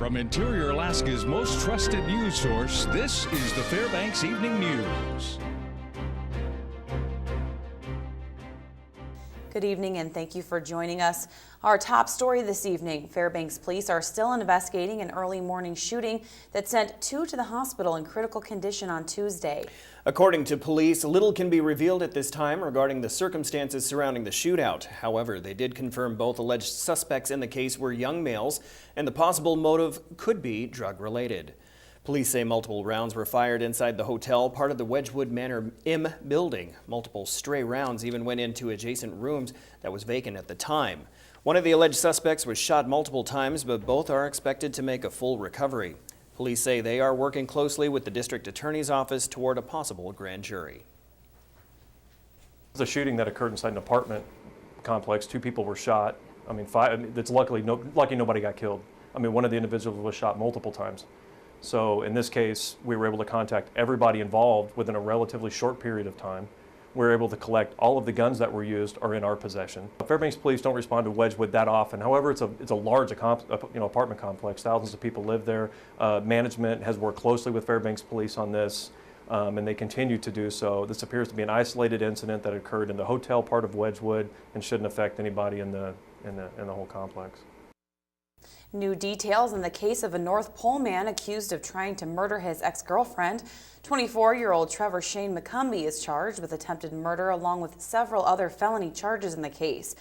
From Interior Alaska's most trusted news source, this is the Fbx Evening News. Good evening and thank you for joining us. Our top story this evening, Fairbanks police are still investigating an early morning shooting that sent 2 to the hospital in critical condition on Tuesday. According to police, little can be revealed at this time regarding the circumstances surrounding the shootout. However, they did confirm both alleged suspects in the case were young males and the possible motive could be drug-related. Police say multiple rounds were fired inside the hotel, part of the Wedgewood Manor M building. Multiple stray rounds even went into adjacent rooms that was vacant at the time. One of the alleged suspects was shot multiple times, but both are expected to make a full recovery. Police say they are working closely with the district attorney's office toward a possible grand jury. It was a shooting that occurred inside an apartment complex. 2 people were shot. It's lucky nobody got killed. One of the individuals was shot multiple times. So in this case, we were able to contact everybody involved within a relatively short period of time. We were able to collect all of the guns that were used are in our possession. Fairbanks police don't respond to Wedgewood that often. However, it's a large apartment complex. Thousands of people live there. Management has worked closely with Fairbanks police on this, and they continue to do so. This appears to be an isolated incident that occurred in the hotel part of Wedgewood and shouldn't affect anybody in the whole complex. New details in the case of a North Pole man accused of trying to murder his ex-girlfriend. 24-year-old Trevor Shane McCumbee is charged with attempted murder along with several other felony charges in the case.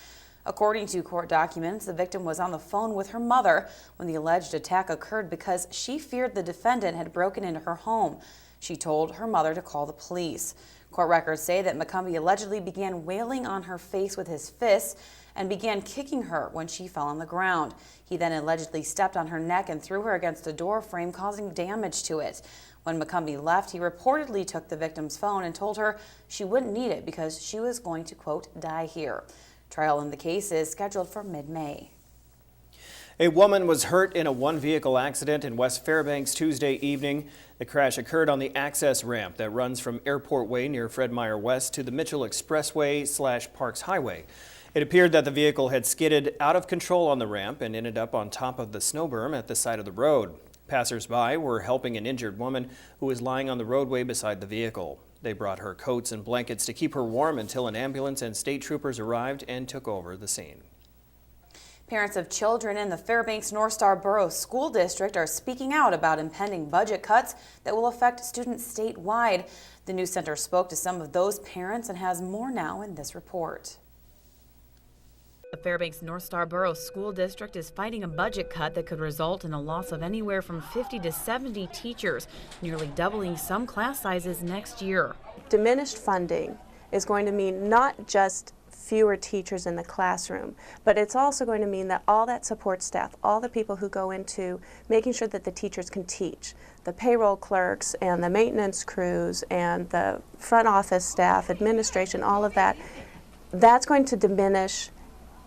According to court documents, the victim was on the phone with her mother when the alleged attack occurred because she feared the defendant had broken into her home. She told her mother to call the police. Court records say that McCumbee allegedly began wailing on her face with his fists and began kicking her when she fell on the ground. He then allegedly stepped on her neck and threw her against a door frame, causing damage to it. When McCumbee left, he reportedly took the victim's phone and told her she wouldn't need it because she was going to, quote, die here. Trial in the case is scheduled for mid-May. A woman was hurt in a one-vehicle accident in West Fairbanks Tuesday evening. The crash occurred on the access ramp that runs from Airport Way near Fred Meyer West to the Mitchell Expressway/Parks Highway. It appeared that the vehicle had skidded out of control on the ramp and ended up on top of the snow berm at the side of the road. Passers-by were helping an injured woman who was lying on the roadway beside the vehicle. They brought her coats and blankets to keep her warm until an ambulance and state troopers arrived and took over the scene. Parents of children in the Fairbanks North Star Borough School District are speaking out about impending budget cuts that will affect students statewide. The news center spoke to some of those parents and has more now in this report. The Fairbanks North Star Borough School District is fighting a budget cut that could result in a loss of anywhere from 50 to 70 teachers, nearly doubling some class sizes next year. Diminished funding is going to mean not just fewer teachers in the classroom, but it's also going to mean that all that support staff, all the people who go into making sure that the teachers can teach, the payroll clerks and the maintenance crews and the front office staff, administration, all of that, that's going to diminish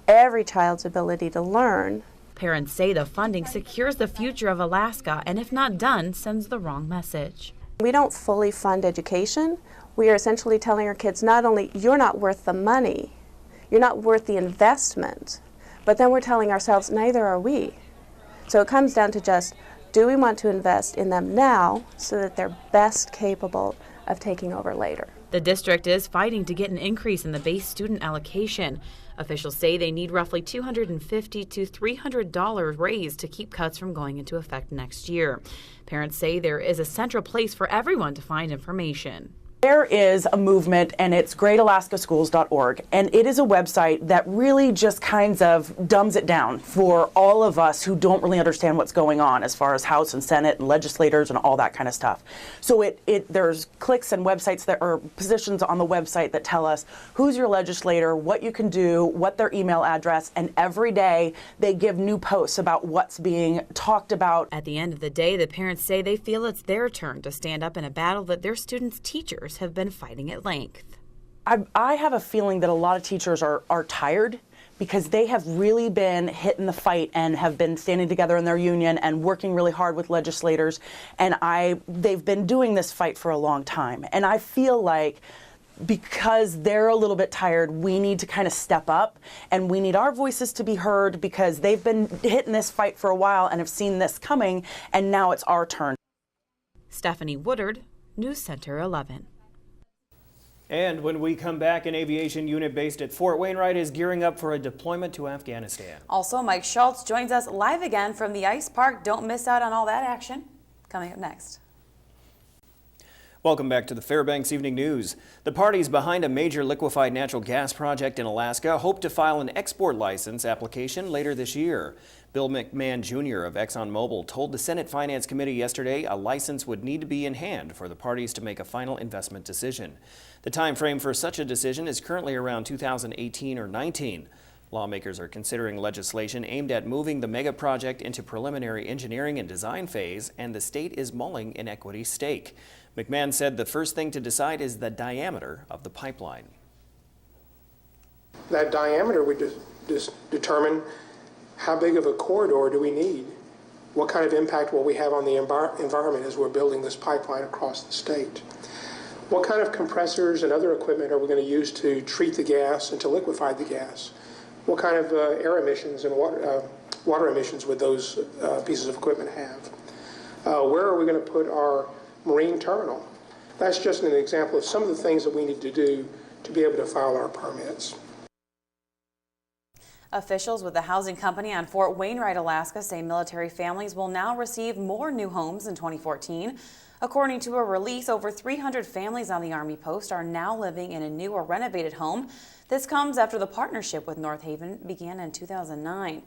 every child's ability to learn. Parents say the funding secures the future of Alaska and if not done, sends the wrong message. We don't fully fund education. We are essentially telling our kids not only you're not worth the money, you're not worth the investment, but then we're telling ourselves neither are we. So it comes down to just, do we want to invest in them now so that they're best capable of taking over later? The district is fighting to get an increase in the base student allocation. Officials say they need roughly $250 to $300 raised to keep cuts from going into effect next year. Parents say there is a central place for everyone to find information. There is a movement, and it's greatalaskaschools.org, and it is a website that really just kind of dumbs it down for all of us who don't really understand what's going on as far as House and Senate and legislators and all that kind of stuff. So there's clicks and websites that are positions on the website that tell us who's your legislator, what you can do, what their email address, and every day they give new posts about what's being talked about. At the end of the day, the parents say they feel it's their turn to stand up in a battle that their students' teachers have been fighting at length. I have a feeling that a lot of teachers are tired because they have really been hit in the fight and have been standing together in their union and working really hard with legislators, and they've been doing this fight for a long time. And I feel like because they're a little bit tired, we need to kind of step up, and we need our voices to be heard because they've been hitting this fight for a while and have seen this coming, and now it's our turn. Stephanie Woodard, News Center 11. And when we come back, an aviation unit based at Fort Wainwright is gearing up for a deployment to Afghanistan. Also, Mike Schultz joins us live again from the ice park. Don't miss out on all that action. Coming up next. Welcome back to the Fbx Evening News. The parties behind a major liquefied natural gas project in Alaska hope to file an export license application later this year. Bill McMahon Jr. of ExxonMobil told the Senate Finance Committee yesterday a license would need to be in hand for the parties to make a final investment decision. The time frame for such a decision is currently around 2018 or 19. Lawmakers are considering legislation aimed at moving the mega project into preliminary engineering and design phase, and the state is mulling an equity stake. McMahon said the first thing to decide is the diameter of the pipeline. That diameter would just determine how big of a corridor do we need? What kind of impact will we have on the environment as we're building this pipeline across the state? What kind of compressors and other equipment are we going to use to treat the gas and to liquefy the gas? What kind of air emissions and water emissions would those pieces of equipment have? Where are we going to put our marine terminal? That's just an example of some of the things that we need to do to be able to file our permits. Officials with the housing company on Fort Wainwright, Alaska say military families will now receive more new homes in 2014. According to a release, over 300 families on the Army post are now living in a new or renovated home. This comes after the partnership with North Haven began in 2009.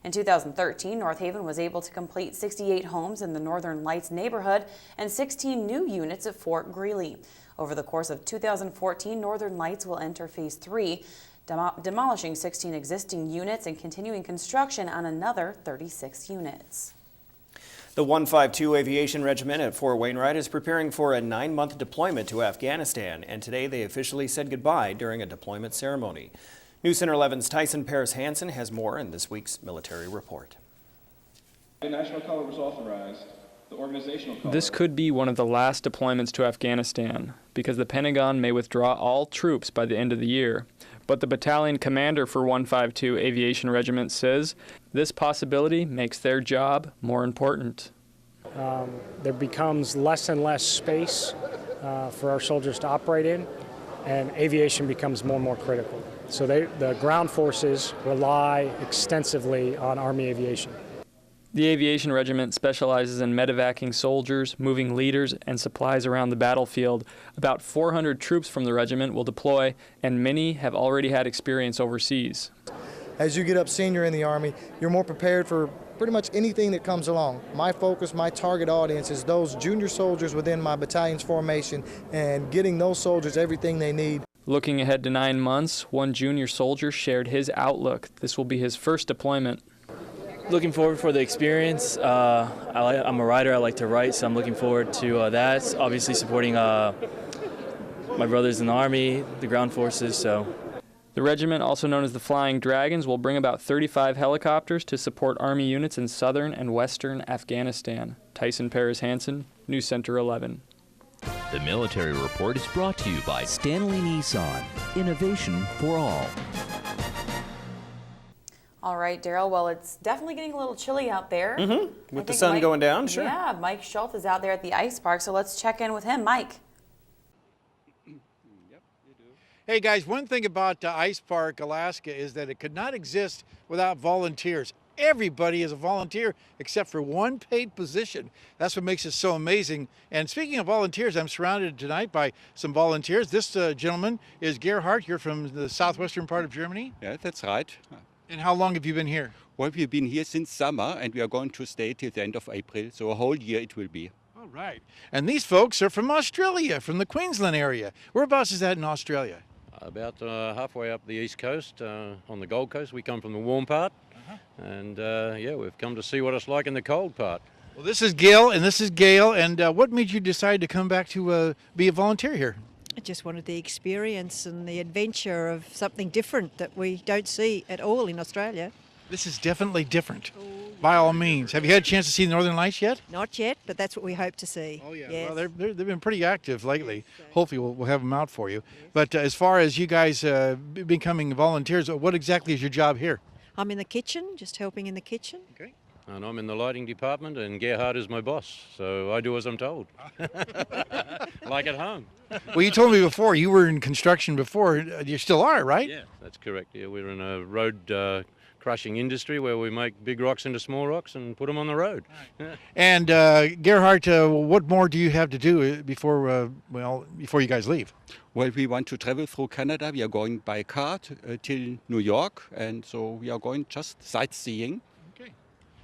In 2013, North Haven was able to complete 68 homes in the Northern Lights neighborhood and 16 new units at Fort Greeley. Over the course of 2014, Northern Lights will enter Phase 3, demolishing 16 existing units and continuing construction on another 36 units. The 152 Aviation Regiment at Fort Wainwright is preparing for a 9-month deployment to Afghanistan, and today they officially said goodbye during a deployment ceremony. News Center 11's Tyson Paris-Hansen has more in this week's military report. The national color was authorized. The organizational color. This could be one of the last deployments to Afghanistan because the Pentagon may withdraw all troops by the end of the year. But the battalion commander for 152 Aviation Regiment says this possibility makes their job more important. There becomes less and less space for our soldiers to operate in, and aviation becomes more and more critical. So the ground forces rely extensively on Army aviation. The Aviation Regiment specializes in medevacing soldiers, moving leaders, and supplies around the battlefield. About 400 troops from the regiment will deploy, and many have already had experience overseas. As you get up senior in the Army, you're more prepared for pretty much anything that comes along. My focus, my target audience is those junior soldiers within my battalion's formation and getting those soldiers everything they need. Looking ahead to 9 months, one junior soldier shared his outlook. This will be his first deployment. Looking forward for the experience. I'm a writer, I like to write, so I'm looking forward to that. Obviously supporting my brothers in the Army, the ground forces. So. The regiment, also known as the Flying Dragons, will bring about 35 helicopters to support Army units in southern and western Afghanistan. Tyson Paris-Hansen, News Center 11. The Military Report is brought to you by Stanley Nissan. Innovation for all. All right, Daryl. Well, it's definitely getting a little chilly out there. With the sun going down, sure. Yeah, Mike Schultz is out there at the ice park, so let's check in with him. Mike. Hey guys, one thing about Ice Park, Alaska is that it could not exist without volunteers. Everybody is a volunteer except for one paid position. That's what makes it so amazing. And speaking of volunteers, I'm surrounded tonight by some volunteers. This gentleman is Gerhard. You're from the southwestern part of Germany? Yeah, that's right. And how long have you been here? Well, we've been here since summer and we are going to stay till the end of April, so a whole year it will be. All right. And these folks are from Australia, from the Queensland area. Whereabouts is that in Australia? About halfway up the east coast, on the Gold Coast. We come from the warm part, and yeah, we've come to see what it's like in the cold part. Well, this is Gail, and this is Gail, and what made you decide to come back to be a volunteer here? I just wanted the experience and the adventure of something different that we don't see at all in Australia. This is definitely different. Oh, by all means. Have you had a chance to see the Northern Lights yet? Not yet, but that's what we hope to see. Oh, yeah. Yes. Well, they've been pretty active lately. Hopefully we'll have them out for you. But as far as you guys becoming volunteers, what exactly is your job here? I'm in the kitchen, just helping in the kitchen. Okay. And I'm in the lighting department, and Gerhard is my boss, so I do as I'm told. Like at home. Well, you told me before you were in construction before. You still are, right? Yeah, that's correct. Yeah, we're in a road crushing industry where we make big rocks into small rocks and put them on the road. And Gerhard, what more do you have to do before you guys leave? Well, we want to travel through Canada. We are going by car till New York, and so we are going just sightseeing.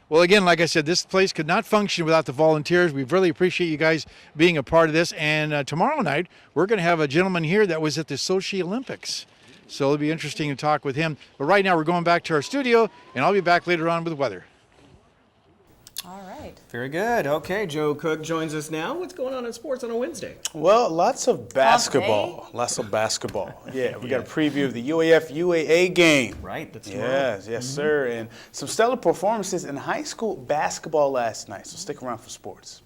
Well, again, like I said, this place could not function without the volunteers. We really appreciate you guys being a part of this. And tomorrow night, we're going to have a gentleman here that was at the Sochi Olympics. So it'll be interesting to talk with him. But right now, we're going back to our studio, and I'll be back later on with weather. All right. Very good. Okay, Joe Cook joins us now. What's going on in sports on a Wednesday? Well, lots of basketball. Lots of basketball. Yeah, we got a preview of the UAF-UAA game. Right, that's Yes, yes, sir. And some stellar performances in high school basketball last night. So stick around for sports.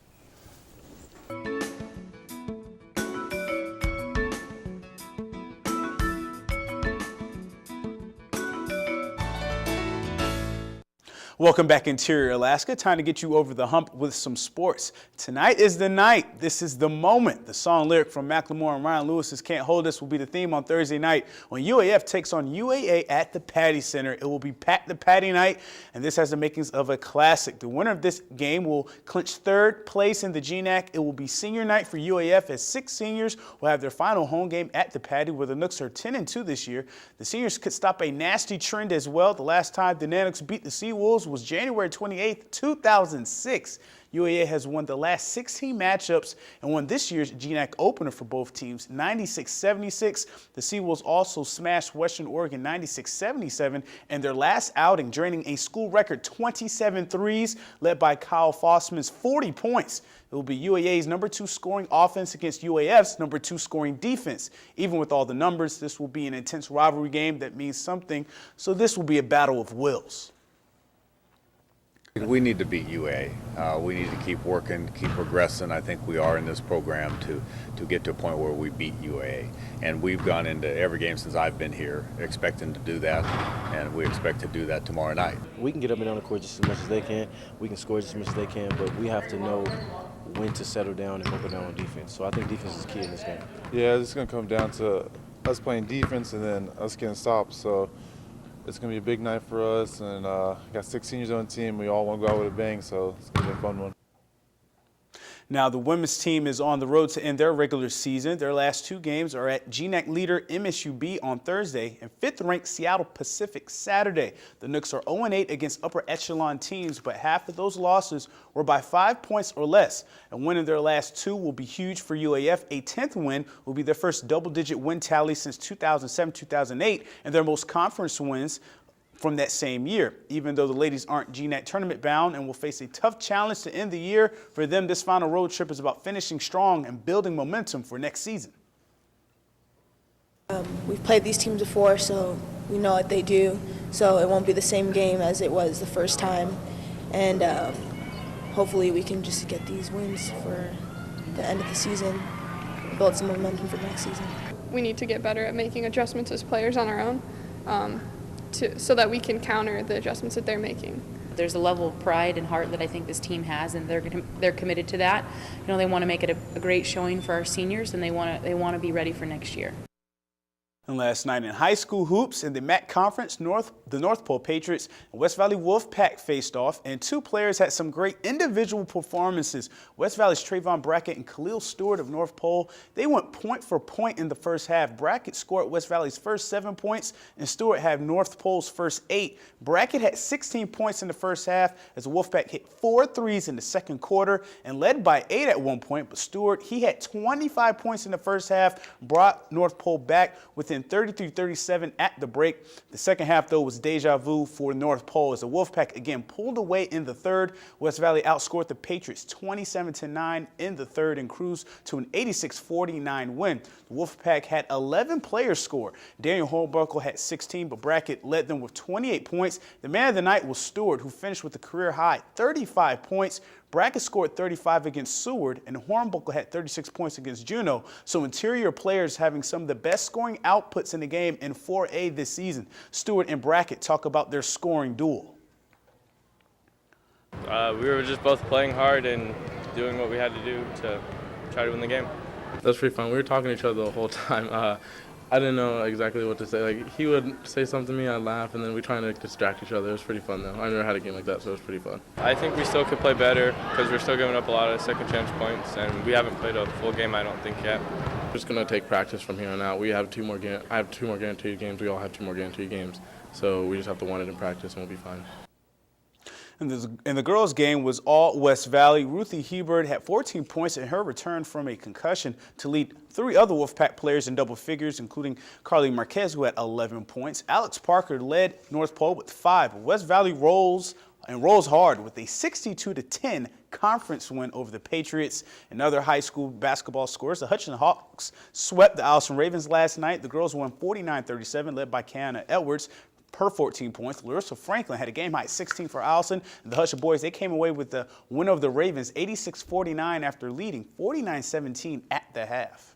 Welcome back, Interior Alaska. Time to get you over the hump with some sports. Tonight is the night. This is the moment. The song lyric from Macklemore and Ryan Lewis's Can't Hold Us will be the theme on Thursday night when UAF takes on UAA at the Patty Center. It will be Pat the Patty night, and this has the makings of a classic. The winner of this game will clinch third place in the GNAC. It will be senior night for UAF as 6 seniors will have their final home game at the Patty, where the Nooks are 10-2 this year. The seniors could stop a nasty trend as well. The last time the Nanooks beat the Seawolves was January 28th, 2006. UAA has won the last 16 matchups and won this year's GNAC opener for both teams, 96-76. The Seawolves also smashed Western Oregon 96-77 in their last outing, draining a school record 27 threes, led by Kyle Fossman's 40 points. It will be UAA's #2 scoring offense against UAF's #2 scoring defense. Even with all the numbers, this will be an intense rivalry game that means something, so this will be a battle of wills. We need to beat UA. We need to keep working, keep progressing. I think we are in this program to get to a point where we beat UA. And we've gone into every game since I've been here expecting to do that, and we expect to do that tomorrow night. We can get up and down the court just as much as they can. We can score just as much as they can, but we have to know when to settle down and open down on defense. So I think defense is key in this game. Yeah, it's going to come down to us playing defense and then us getting stopped. So it's going to be a big night for us, and got 6 seniors on the team. We all want to go out with a bang, so it's going to be a fun one. Now, the women's team is on the road to end their regular season. Their last 2 games are at GNAC leader MSUB on Thursday and 5th-ranked Seattle Pacific Saturday. The Nooks are 0-8 against upper echelon teams, but half of those losses were by 5 points or less. A win in their last 2 will be huge for UAF. A 10th win will be their first double-digit win tally since 2007-2008, and their most conference wins from that same year. Even though the ladies aren't GNAC tournament bound and will face a tough challenge to end the year, for them this final road trip is about finishing strong and building momentum for next season. We've played these teams before, so we know what they do, so it won't be the same game as it was the first time, and hopefully we can just get these wins for the end of the season, build some momentum for next season. We need to get better at making adjustments as players on our own, so that we can counter the adjustments that they're making. There's a level of pride and heart that I think this team has, and they're committed to that. You know, they want to make it a great showing for our seniors, and they want to be ready for next year. And last night in high school hoops in the MAC Conference, the North Pole Patriots and West Valley Wolfpack faced off, and 2 players had some great individual performances. West Valley's Trayvon Brackett and Khalil Stewart of North Pole, they went point for point in the first half. Brackett scored West Valley's first 7 points, and Stewart had North Pole's first 8. Brackett had 16 points in the first half as the Wolfpack hit 4 threes in the second quarter and led by 8 at one point, but Stewart, he had 25 points in the first half, brought North Pole back within Evening 33-37 at the break. The second half, though, was deja vu for North Pole as the Wolfpack again pulled away in the third. West Valley outscored the Patriots 27-9 in the third and cruised to an 86-49 win. The Wolfpack had 11 players score. Daniel Hornbuckle had 16, but Brackett led them with 28 points. The man of the night was Stewart, who finished with a career-high 35 points. Brackett scored 35 against Seward, and Hornbuckle had 36 points against Juneau. So interior players having some of the best scoring outputs in the game in 4A this season. Stewart and Brackett talk about their scoring duel. We were just both playing hard and doing what we had to do to try to win the game. That was pretty fun. We were talking to each other the whole time. I didn't know exactly what to say. Like, he would say something to me, I'd laugh, and then we trying to distract each other. It was pretty fun, though. I never had a game like that, so it was pretty fun. I think we still could play better because we're still giving up a lot of second chance points, and we haven't played a full game, I don't think, yet. We're just going to take practice from here on out. We have I have 2 more guaranteed games. We all have 2 more guaranteed games. So we just have to want it in practice, and we'll be fine. And the girls' game was all West Valley. Ruthie Hebert had 14 points in her return from a concussion to lead 3 other Wolfpack players in double figures, including Carly Marquez, who had 11 points. Alex Parker led North Pole with 5. West Valley rolls hard with a 62-10 conference win over the Patriots. In other high school basketball scores, the Hutchinson Hawks swept the Allison Ravens last night. The girls won 49-37, led by Kiana Edwards. Per 14 points. Larissa Franklin had a game-high 16 for Allison. The Hutchinson boys, they came away with the win over the Ravens 86-49 after leading 49-17 at the half.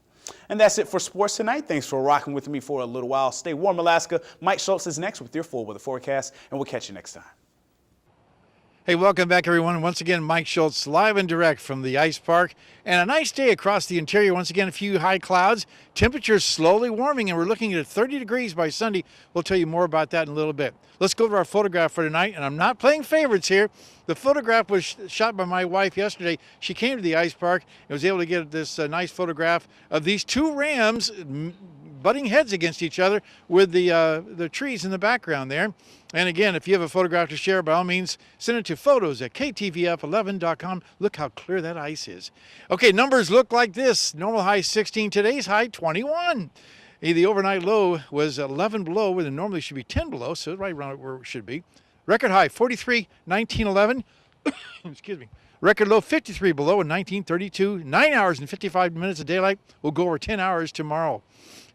And that's it for sports tonight. Thanks for rocking with me for a little while. Stay warm, Alaska. Mike Schultz is next with your full weather forecast, and we'll catch you next time. Hey, welcome back, everyone. Once again, Mike Schultz live and direct from the ice park. And a nice day across the interior. Once again, a few high clouds. Temperatures slowly warming, and we're looking at 30 degrees by Sunday. We'll tell you more about that in a little bit. Let's go to our photograph for tonight. And I'm not playing favorites here. The photograph was shot by my wife yesterday. She came to the ice park and was able to get this nice photograph of these 2 rams butting heads against each other with the trees in the background there. And again, if you have a photograph to share, by all means, send it to photos@ktvf11.com. Look how clear that ice is. Okay, numbers look like this. Normal high 16, today's high 21. The overnight low was 11 below, where it normally should be 10 below, so right around where it should be. Record high 43, 1911. Excuse me. Record low 53 below in 1932. 9 hours and 55 minutes of daylight. We'll go over 10 hours tomorrow.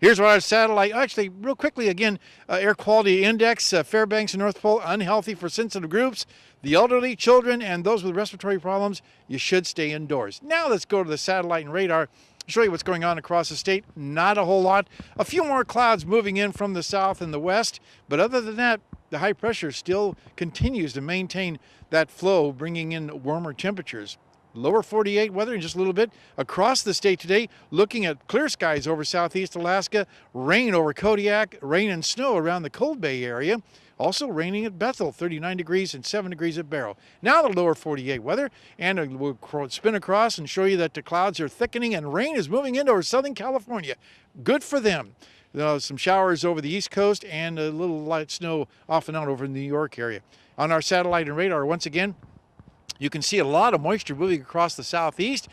Here's what our satellite, actually, real quickly again, air quality index, Fairbanks and North Pole, unhealthy for sensitive groups. The elderly, children, and those with respiratory problems, you should stay indoors. Now let's go to the satellite and radar, show you what's going on across the state. Not a whole lot. A few more clouds moving in from the south and the west, but other than that, the high pressure still continues to maintain that flow, bringing in warmer temperatures. Lower 48 weather in just a little bit. Across the state today, looking at clear skies over southeast Alaska, rain over Kodiak, rain and snow around the Cold Bay area. Also raining at Bethel, 39 degrees and 7 degrees at Barrow. Now the lower 48 weather, and we'll spin across and show you that the clouds are thickening and rain is moving into over Southern California. Good for them. Some showers over the East Coast and a little light snow off and on over in the New York area. On our satellite and radar, once again, you can see a lot of moisture moving across the southeast,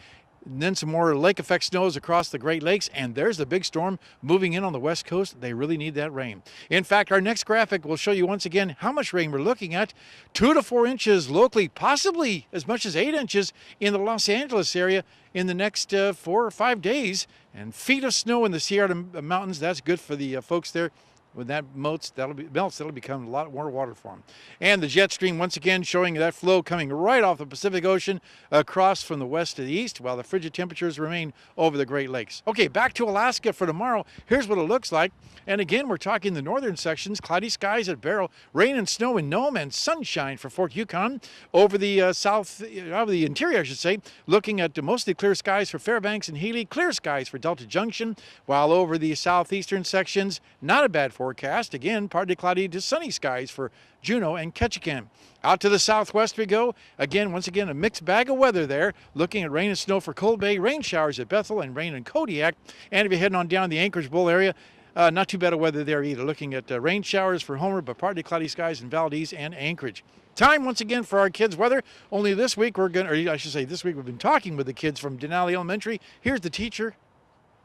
and then some more lake effect snows across the Great Lakes, and there's the big storm moving in on the west coast. They really need that rain. In fact, our next graphic will show you once again how much rain we're looking at. 2 to 4 inches locally, possibly as much as 8 inches in the Los Angeles area in the next 4 or 5 days, and feet of snow in the Sierra Mountains. That's good for the folks there. When that melts, that'll become a lot more water for them. And the jet stream, once again, showing that flow coming right off the Pacific Ocean across from the west to the east, while the frigid temperatures remain over the Great Lakes. Okay, back to Alaska for tomorrow. Here's what it looks like. And again, we're talking the northern sections, cloudy skies at Barrow, rain and snow in Nome, and sunshine for Fort Yukon. Over the the interior, I should say, looking at mostly clear skies for Fairbanks and Healy, clear skies for Delta Junction, while over the southeastern sections, not a bad forecast. Again, partly cloudy to sunny skies for Juneau and Ketchikan. Out to the southwest we go. Again, once again, a mixed bag of weather there. Looking at rain and snow for Cold Bay, rain showers at Bethel, and rain in Kodiak. And if you're heading on down the Anchorage Bowl area, not too bad of weather there either. Looking at rain showers for Homer, but partly cloudy skies in Valdez and Anchorage. Time once again for our kids' weather. Only this week this week we've been talking with the kids from Denali Elementary. Here's the teacher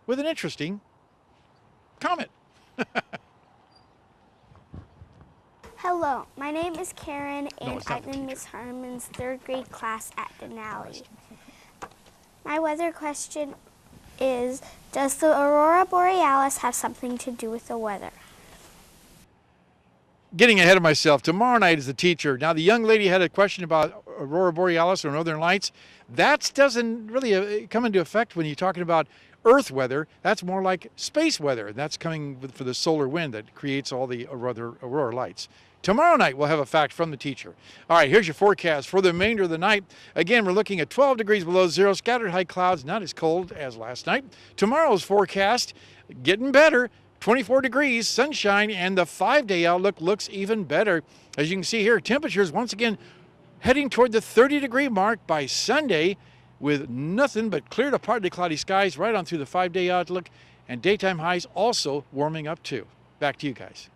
with an interesting comment. Hello, my name is Karen, and I'm in Miss Harmon's 3rd grade class at Denali. My weather question is, does the Aurora Borealis have something to do with the weather? Getting ahead of myself, tomorrow night is the teacher. Now, the young lady had a question about Aurora Borealis or Northern Lights. That doesn't really come into effect when you're talking about Earth weather. That's more like space weather. That's coming for the solar wind that creates all the aurora lights. Tomorrow night, we'll have a fact from the teacher. All right, here's your forecast for the remainder of the night. Again, we're looking at 12 degrees below zero, scattered high clouds, not as cold as last night. Tomorrow's forecast, getting better, 24 degrees, sunshine, and the 5-day outlook looks even better. As you can see here, temperatures once again heading toward the 30-degree mark by Sunday with nothing but clear to partly cloudy skies right on through the 5-day outlook, and daytime highs also warming up too. Back to you guys.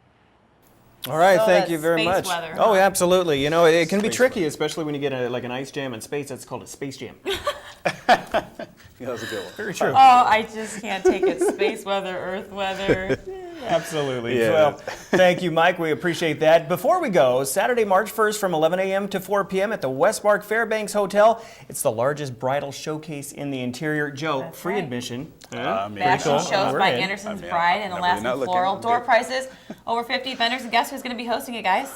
All right, So thank that's you very space much. weather, Oh, huh? absolutely. You know, it can be tricky, especially when you get like an ice jam in space. That's called a space jam. That was a good one. Very true. Oh, I just can't take it. Space weather, Earth weather. Absolutely. Yeah. Well, thank you, Mike. We appreciate that. Before we go, Saturday, March 1st from 11 a.m. to 4 p.m. at the Westmark Fairbanks Hotel. It's the largest bridal showcase in the interior. Joe, That's free right. admission. Fashion shows by Anderson's Bride and Alaskan Floral. Door prices over 50 vendors. And guess who's going to be hosting it, guys?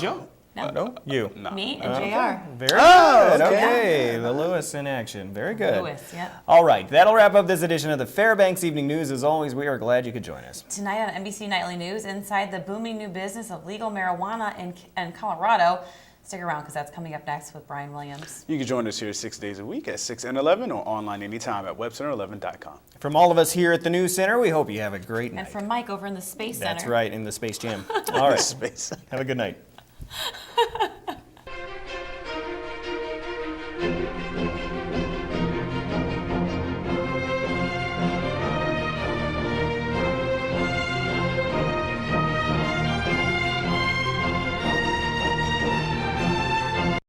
Joe? No. You. Me and JR. Very Oh, good. okay. Okay. The Lewis in action. Very good. Lewis, yeah. All right. That'll wrap up this edition of the Fairbanks Evening News. As always, we are glad you could join us. Tonight on NBC Nightly News, inside the booming new business of legal marijuana in Colorado. Stick around because that's coming up next with Brian Williams. You can join us here 6 days a week at 6 and 11 or online anytime at webcenter11.com. From all of us here at the News Center, we hope you have a great night. And from Mike over in the Space Center. That's right, in the Space Jam. All right. Space. Have a good night.